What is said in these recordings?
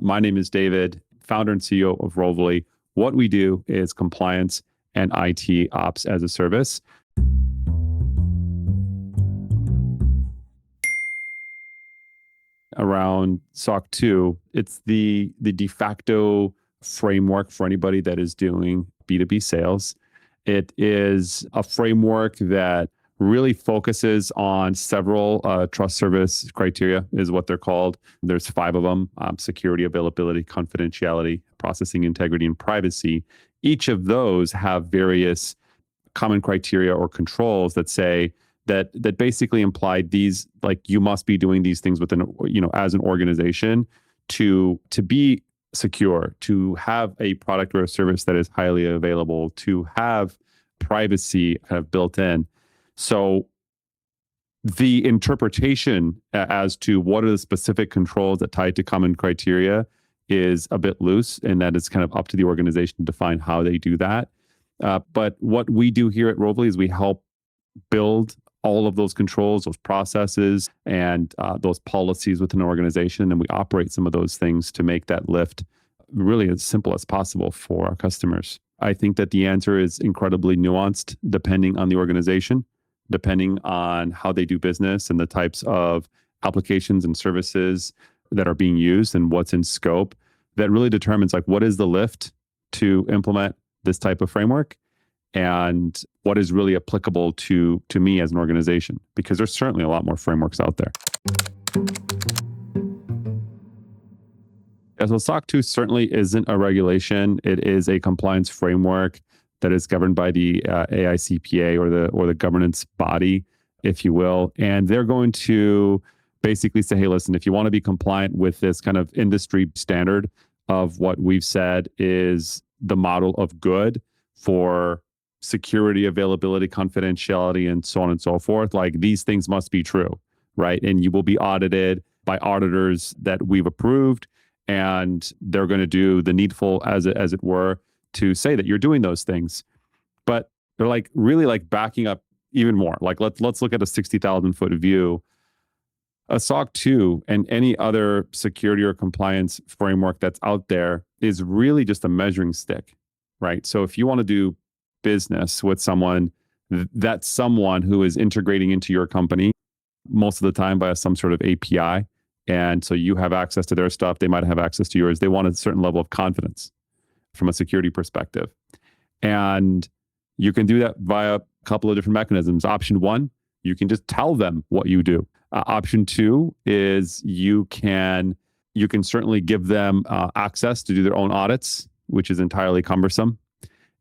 My name is David, founder and CEO of Rovally. What we do is compliance and IT ops as a service. Around SOC 2, it's the de facto framework for anybody that is doing B2B sales. It is a framework that really focuses on several trust service criteria, is what they're called. There's 5 of them: security, availability, confidentiality, processing integrity, and privacy. Each of those have various common criteria or controls that say that basically imply these, like, you must be doing these things within, as an organization to be secure, to have a product or a service that is highly available, to have privacy kind of built in. So the interpretation as to what are the specific controls that tie to common criteria is a bit loose, and that is kind of up to the organization to define how they do that. But what we do here at Rovally is we help build all of those controls, those processes, and those policies within an organization. And we operate some of those things to make that lift really as simple as possible for our customers. I think that the answer is incredibly nuanced depending on the organization, depending on how they do business and the types of applications and services that are being used and what's in scope. That really determines, like, what is the lift to implement this type of framework and what is really applicable to me as an organization, because there's certainly a lot more frameworks out there. Yeah, so SOC 2 certainly isn't a regulation. It is a compliance framework that is governed by the AICPA, or the governance body, if you will. And they're going to basically say, hey, listen, if you want to be compliant with this kind of industry standard of what we've said is the model of good for security, availability, confidentiality, and so on and so forth, like, these things must be true, right? And you will be audited by auditors that we've approved, and they're going to do the needful, as it were, to say that you're doing those things. But they're like really like backing up even more. Like, let's look at a 60,000 foot view. A SOC 2 and any other security or compliance framework that's out there is really just a measuring stick, right? So if you want to do business with someone, that's someone who is integrating into your company most of the time by some sort of API. And so you have access to their stuff. They might have access to yours. They want a certain level of confidence from a security perspective. And you can do that via a couple of different mechanisms. Option 1, you can just tell them what you do. Option 2 is you can certainly give them access to do their own audits, which is entirely cumbersome.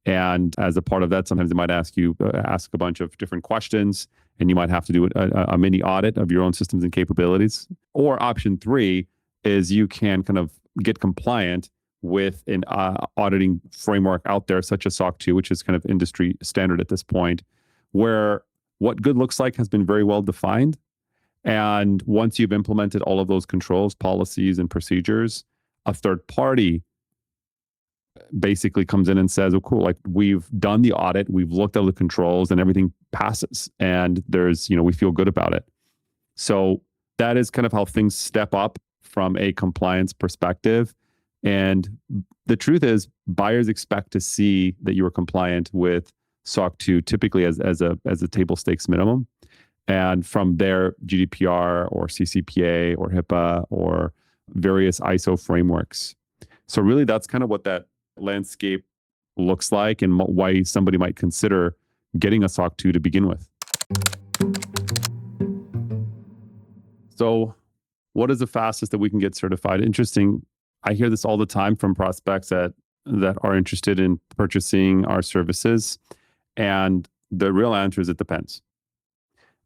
And as a part of that, sometimes they might ask a bunch of different questions, and you might have to do a mini audit of your own systems and capabilities. Or option 3 is you can kind of get compliant with an auditing framework out there, such as SOC 2, which is kind of industry standard at this point, where what good looks like has been very well defined. And once you've implemented all of those controls, policies, and procedures, a third party basically comes in and says, oh, cool, like, we've done the audit, we've looked at the controls, and everything passes. And there's, we feel good about it. So that is kind of how things step up from a compliance perspective. And the truth is, buyers expect to see that you are compliant with SOC 2 typically as a table stakes minimum. And from there, GDPR or CCPA or HIPAA or various ISO frameworks. So really, that's kind of what that landscape looks like, and why somebody might consider getting a SOC 2 to begin with. So what is the fastest that we can get certified? Interesting. I hear this all the time from prospects that are interested in purchasing our services. And the real answer is it depends.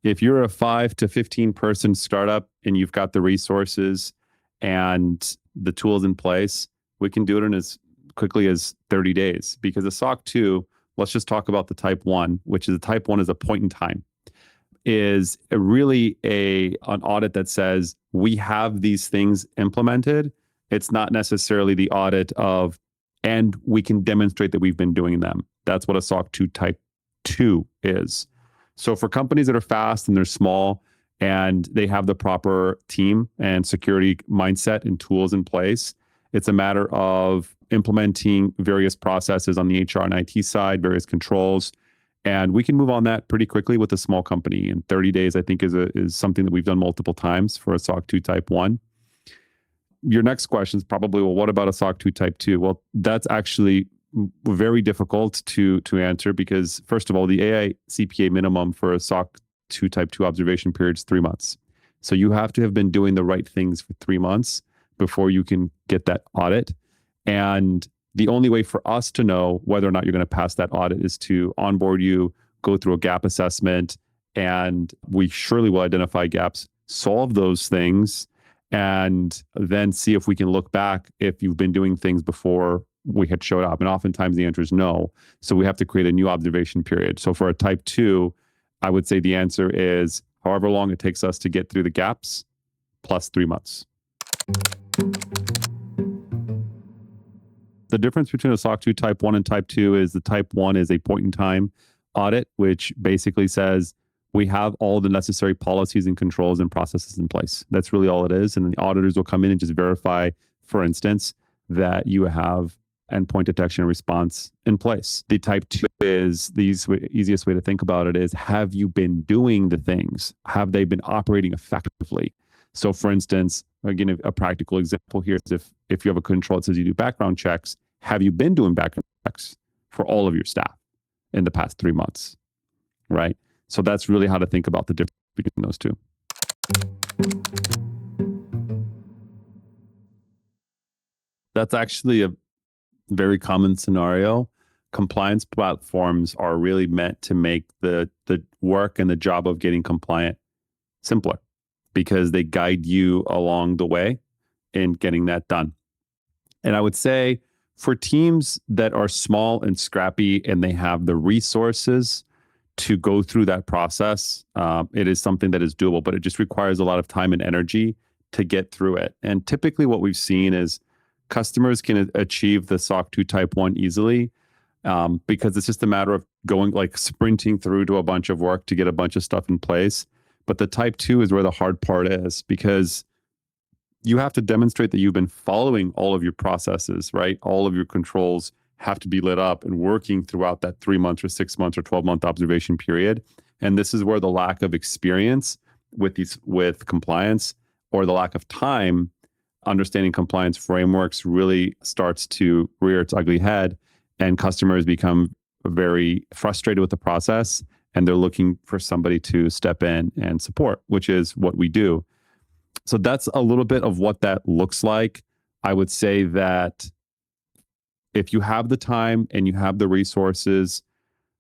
If you're a 5 to 15 person startup and you've got the resources and the tools in place, we can do it in as quickly as 30 days. Because the SOC 2, let's just talk about the type 1, which is the type 1 is a point in time, is really an audit that says we have these things implemented. It's not necessarily the audit of, and we can demonstrate that we've been doing them. That's what a SOC 2 type 2 is. So for companies that are fast and they're small and they have the proper team and security mindset and tools in place, It's a matter of implementing various processes on the HR and IT side, various controls. And we can move on that pretty quickly with a small company. In 30 days, I think is something that we've done multiple times for a SOC 2 Type 1. Your next question is probably, well, what about a SOC 2 Type 2? Well, that's actually very difficult to answer because, first of all, the AI CPA minimum for a SOC 2 Type 2 observation period is 3 months. So you have to have been doing the right things for 3 months before you can get that audit. And the only way for us to know whether or not you're going to pass that audit is to onboard you, go through a gap assessment, and we surely will identify gaps, solve those things, and then see if we can look back if you've been doing things before we had showed up. And oftentimes the answer is no. So we have to create a new observation period. So for a Type 2, I would say the answer is however long it takes us to get through the gaps plus 3 months. The difference between a SOC 2 Type 1 and Type 2 is the Type 1 is a point in time audit, which basically says we have all the necessary policies and controls and processes in place. That's really all it is. And the auditors will come in and just verify, for instance, that you have endpoint detection and response in place. The Type 2 is the easiest way to think about it is, have you been doing the things? Have they been operating effectively? So for instance, again, a practical example here is if you have a control that says you do background checks, have you been doing background checks for all of your staff in the past 3 months, right? So that's really how to think about the difference between those two. That's actually a very common scenario. Compliance platforms are really meant to make the work and the job of getting compliant simpler because they guide you along the way in getting that done. And I would say for teams that are small and scrappy and they have the resources to go through that process, it is something that is doable, but it just requires a lot of time and energy to get through it. And typically what we've seen is customers can achieve the SOC 2 Type 1 easily because it's just a matter of going like sprinting through to a bunch of work to get a bunch of stuff in place. But the Type 2 is where the hard part is because you have to demonstrate that you've been following all of your processes, right? All of your controls have to be lit up and working throughout that 3 months or 6 months or 12-month observation period. And this is where the lack of experience with compliance or the lack of time understanding compliance frameworks really starts to rear its ugly head, and customers become very frustrated with the process and they're looking for somebody to step in and support, which is what we do. So that's a little bit of what that looks like. I would say that if you have the time and you have the resources,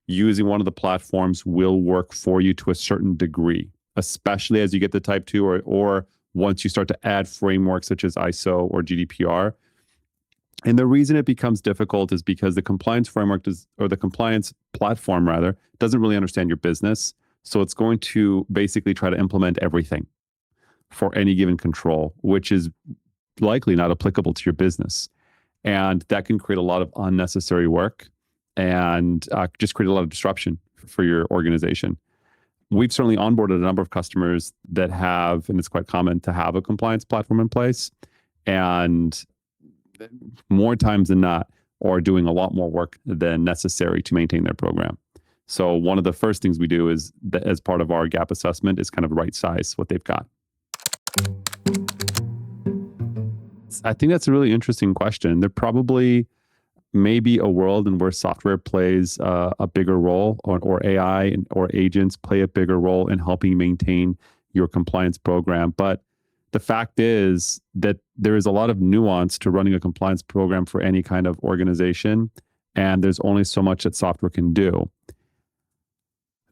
using one of the platforms will work for you to a certain degree, especially as you get the Type 2 or once you start to add frameworks such as ISO or GDPR. And the reason it becomes difficult is because the compliance framework or the compliance platform rather, doesn't really understand your business. So it's going to basically try to implement everything for any given control, which is likely not applicable to your business. And that can create a lot of unnecessary work and just create a lot of disruption for your organization. We've certainly onboarded a number of customers that have, and it's quite common to have a compliance platform in place. And more times than not, are doing a lot more work than necessary to maintain their program. So one of the first things we do is that as part of our gap assessment is kind of right size what they've got. I think that's a really interesting question. There probably may be a world in where software plays a bigger role, or AI or agents play a bigger role in helping maintain your compliance program. But the fact is that there is a lot of nuance to running a compliance program for any kind of organization, and there's only so much that software can do.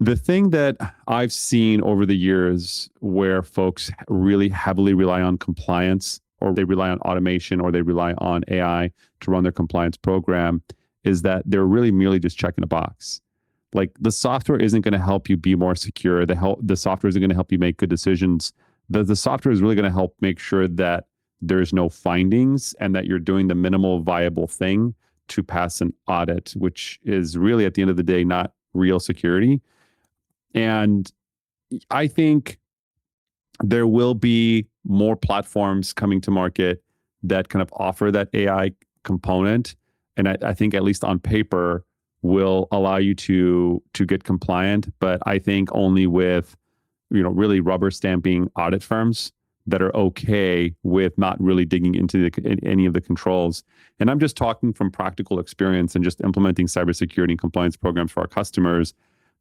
The thing that I've seen over the years where folks really heavily rely on compliance, or they rely on automation, or they rely on AI to run their compliance program, is that they're really merely just checking a box. Like the software isn't going to help you be more secure. The software isn't going to help you make good decisions. The software is really going to help make sure that there's no findings and that you're doing the minimal viable thing to pass an audit, which is really at the end of the day, not real security. And I think there will be more platforms coming to market that kind of offer that AI component. And I think at least on paper will allow you to get compliant, but I think only with really rubber stamping audit firms that are okay with not really digging into any of the controls. And I'm just talking from practical experience and just implementing cybersecurity and compliance programs for our customers.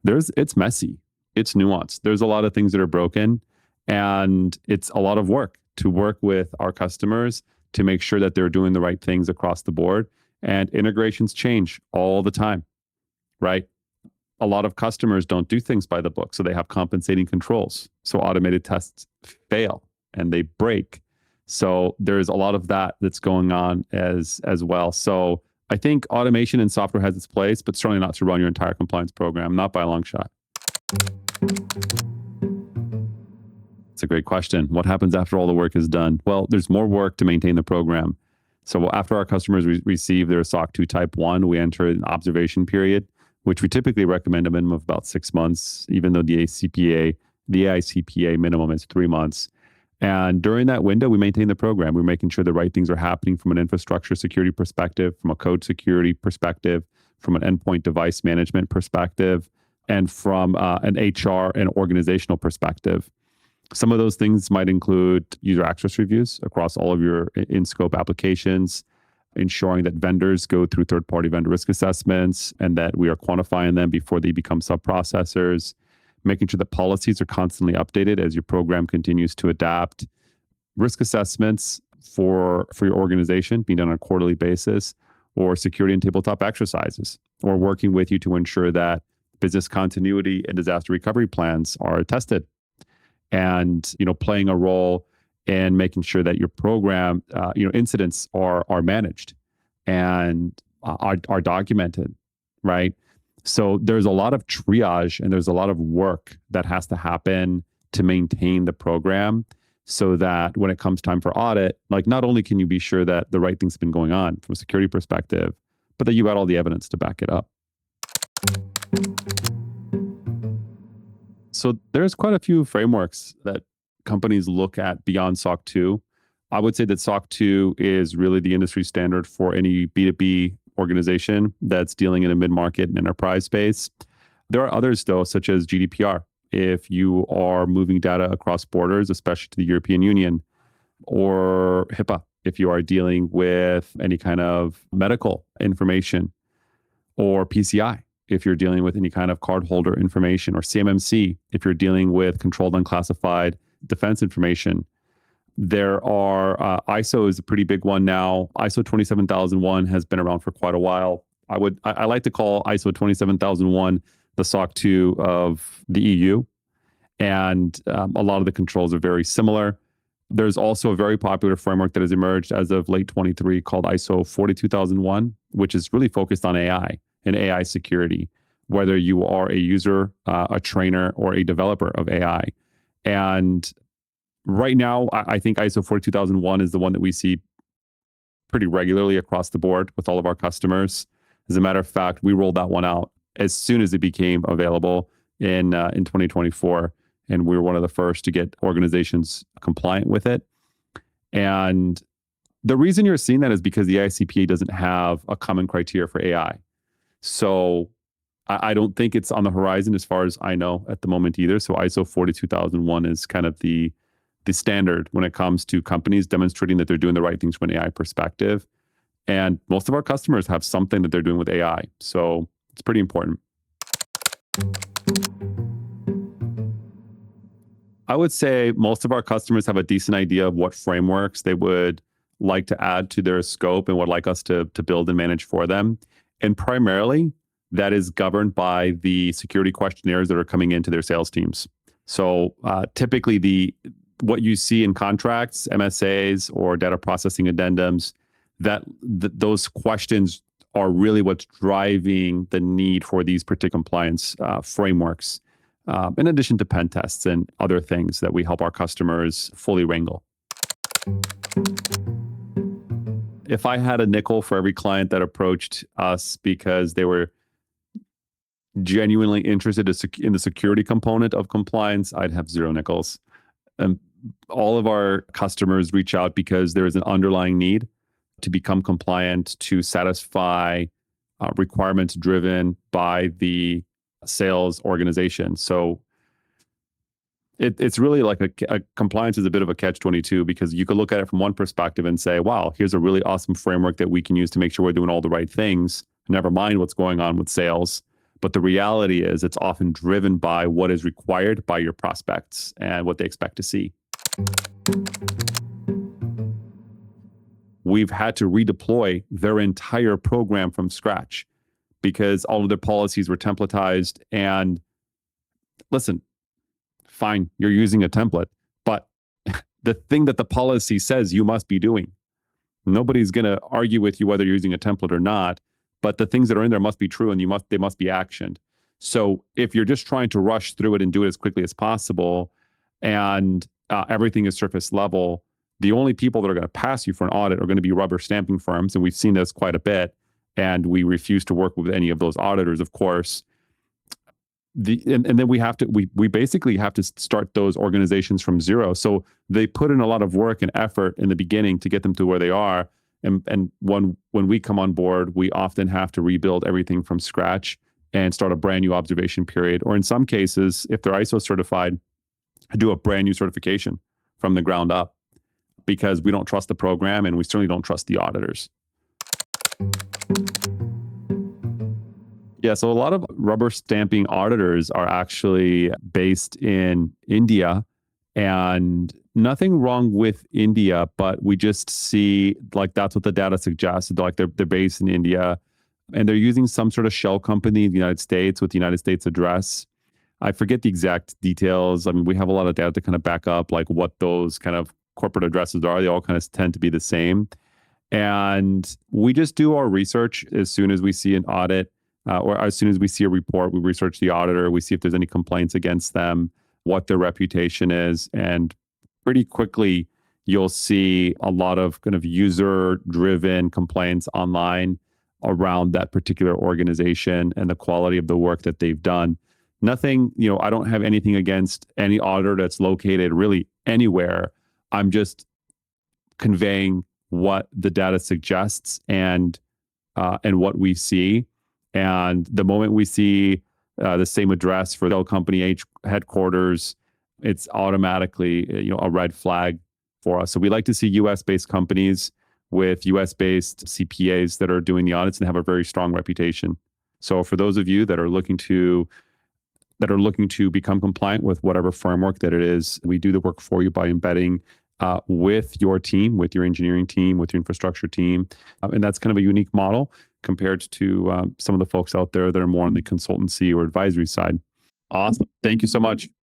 It's messy, it's nuanced. There's a lot of things that are broken, and it's a lot of work to work with our customers to make sure that they're doing the right things across the board. And integrations change all the time, right? A lot of customers don't do things by the book, so they have compensating controls. So automated tests fail and they break. So there's a lot of that's going on as well. So I think automation in software has its place, but certainly not to run your entire compliance program, not by a long shot. It's a great question. What happens after all the work is done? Well, there's more work to maintain the program. So after our customers receive their SOC 2 Type 1, we enter an observation period, which we typically recommend a minimum of about 6 months, even though the AICPA minimum is 3 months. And during that window, we maintain the program. We're making sure the right things are happening from an infrastructure security perspective, from a code security perspective, from an endpoint device management perspective, and from an HR and organizational perspective. Some of those things might include user access reviews across all of your in-scope applications, ensuring that vendors go through third-party vendor risk assessments and that we are quantifying them before they become sub-processors, making sure that policies are constantly updated as your program continues to adapt, risk assessments for your organization being done on a quarterly basis, or security and tabletop exercises, or working with you to ensure that business continuity and disaster recovery plans are tested, and playing a role in making sure that your program incidents are managed and are documented, right? So there's a lot of triage and there's a lot of work that has to happen to maintain the program, so that when it comes time for audit, like, not only can you be sure that the right thing's been going on from a security perspective, but that you got all the evidence to back it up. So there's quite a few frameworks that companies look at beyond SOC 2. I would say that SOC 2 is really the industry standard for any B2B organization that's dealing in a mid-market and enterprise space. There are others, though, such as GDPR, if you are moving data across borders, especially to the European Union, or HIPAA, if you are dealing with any kind of medical information, or PCI, if you're dealing with any kind of cardholder information, or CMMC, if you're dealing with controlled unclassified defense information. There are ISO is a pretty big one now. ISO 27001 has been around for quite a while. I like to call ISO 27001 the SOC 2 of the EU, and a lot of the controls are very similar. There's also a very popular framework that has emerged as of late 23 called ISO 42001, which is really focused on AI and AI security, whether you are a user, a trainer, or a developer of AI. And right now, I think ISO 42001 is the one that we see pretty regularly across the board with all of our customers. As a matter of fact, we rolled that one out as soon as it became available in 2024. And we were one of the first to get organizations compliant with it. And the reason you're seeing that is because the ICPA doesn't have a common criteria for AI. So I don't think it's on the horizon as far as I know at the moment either. So ISO 42001 is kind of the standard when it comes to companies demonstrating that they're doing the right things from an AI perspective. And most of our customers have something that they're doing with AI. So it's pretty important. I would say most of our customers have a decent idea of what frameworks they would like to add to their scope and would like us to build and manage for them. And primarily, that is governed by the security questionnaires that are coming into their sales teams. So typically, what you see in contracts, MSAs, or data processing addendums, those questions are really what's driving the need for these particular compliance frameworks, in addition to pen tests and other things that we help our customers fully wrangle. If I had a nickel for every client that approached us because they were genuinely interested in the security component of compliance, I'd have 0 nickels. all of our customers reach out because there is an underlying need to become compliant, to satisfy requirements driven by the sales organization. So it's really like a compliance is a bit of a catch-22, because you could look at it from one perspective and say, wow, here's a really awesome framework that we can use to make sure we're doing all the right things, never mind what's going on with sales. But the reality is it's often driven by what is required by your prospects and what they expect to see. We've had to redeploy their entire program from scratch because all of their policies were templatized. And listen, fine, you're using a template, but the thing that the policy says you must be doing, nobody's going to argue with you whether you're using a template or not, but the things that are in there must be true, and they must be actioned. So if you're just trying to rush through it and do it as quickly as possible, and everything is surface level, the only people that are going to pass you for an audit are going to be rubber stamping firms. And we've seen this quite a bit. And we refuse to work with any of those auditors, of course. And then we basically have to start those organizations from zero. So they put in a lot of work and effort in the beginning to get them to where they are. And when we come on board, we often have to rebuild everything from scratch and start a brand new observation period. Or in some cases, if they're ISO certified, do a brand new certification from the ground up, because we don't trust the program and we certainly don't trust the auditors. Yeah, so a lot of rubber stamping auditors are actually based in India, and nothing wrong with India, but we just see like that's what the data suggests. Like they're based in India and they're using some sort of shell company in the United States with the United States address. I forget the exact details. I mean, we have a lot of data to kind of back up like what those kind of corporate addresses are. They all kind of tend to be the same. And we just do our research as soon as we see an audit. Or as soon as we see a report, we research the auditor, we see if there's any complaints against them, what their reputation is. And pretty quickly, you'll see a lot of kind of user-driven complaints online around that particular organization and the quality of the work that they've done. Nothing, I don't have anything against any auditor that's located really anywhere. I'm just conveying what the data suggests and what we see. And the moment we see the same address for the company headquarters, it's automatically a red flag for us. So we like to see U.S.-based companies with U.S.-based CPAs that are doing the audits and have a very strong reputation. So for those of you that are looking to become compliant with whatever framework that it is, we do the work for you by embedding with your team, with your engineering team, with your infrastructure team. And that's kind of a unique model compared to some of the folks out there that are more on the consultancy or advisory side. Awesome. Thank you so much.